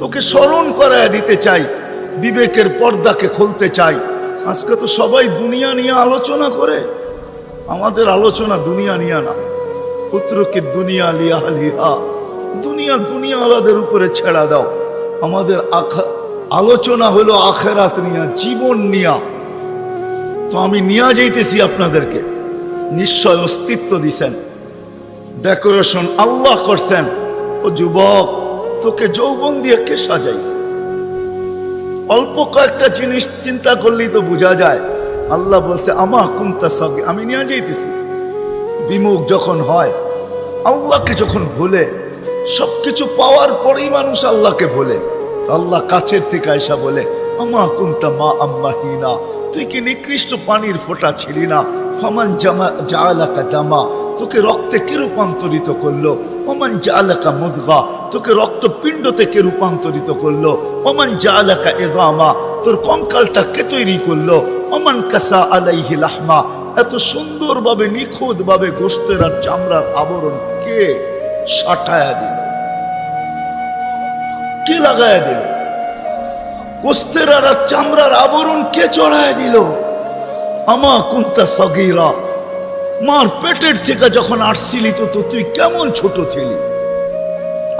তোকে স্মরণ করায় দিতে চাই, বিবেকের পর্দাকে খুলতে চাই। আজকে তো সবাই দুনিয়া নিয়ে আলোচনা করে, আমাদের আলোচনা দুনিয়া নিয়ে না। পুত্রকে দুনিয়া লিয়া লিহা, দুনিয়া আলাদের উপরে ছেড়া দাও। আমাদের আলোচনা হলো আখেরাত নিয়া, জীবন নিয়া। তো আমি নিয়ে যাইতেছি আপনাদেরকে। নিশ্চয় অস্তিত্ব দিছেন, ডেকোরেশন আল্লাহ করছেন। ও যুবক, তোকে যৌবন দিয়ে কে সাজাইছে? অল্প কয়েকটা জিনিস চিন্তা করলেই তো বোঝা যায়। আল্লাহ বলছে আমা কুনতা সাগী, আমি নিয়ে যাইতেছি। বিমুখ যখন হয়, আল্লাহকে যখন ভুলে, সবকিছু পাওয়ার পরেই মানুষ আল্লাহকে ভুলে। আল্লাহ কাছের থেকে আয়সা বলে আমা কুনতা মা আম্মাহিনা, তুই কি নিকৃষ্ট পানির ফোঁটা ছিলি না? ফামান জাআলাকা দামা, তোকে রক্তে কে রূপান্তরিত করলো? ওমান জাআলাকা মুদগা, তোকে রক্তপিণ্ড থেকে রূপান্তরিত করলো। ওমান জাআলাকা ইযামা, তোর কঙ্কালটা কে তৈরি করলো? ওমান কাসা আলাইহি লাহমা, এত সুন্দরভাবে নিখুঁতভাবে গোশতের আর চামড়ার আবরণ কে সাটায়া দিল? কে লাগায়া দিল? গোশতের আর চামড়ার আবরণ কে চড়ায় দিল? আমা কুনতা সগীরা, মার পেটের থেকে যখন আসছিলি তো তুই কেমন ছোট ছিলি?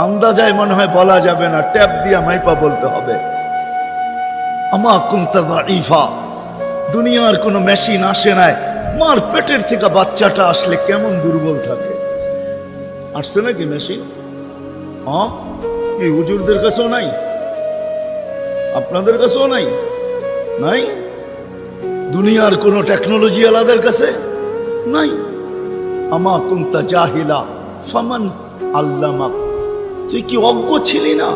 আন্দাজায় মনে হয় বলা যাবে না, ট্যাপ দিয়া মাইপা বলতে হবে। আমা কুনতা দাঈফা, দুনিয়ার কোনো মেশিন আসে নাই, মার পেটের থেকে বাচ্চাটা আসলে কেমন দুর্বল থাকে। আসছে নাকি মেশিন? হ্যাঁ, কি হুজুরদের কাছেও নাই? আপনাদের কাছেও নাই? নাই? দুনিয়ার কোনো টেকনোলজি আলাদের কাছে নাই। আমা কুনতা জাহিলা ফামান আল্লামাক, তুই কি অজ্ঞ ছিলি না?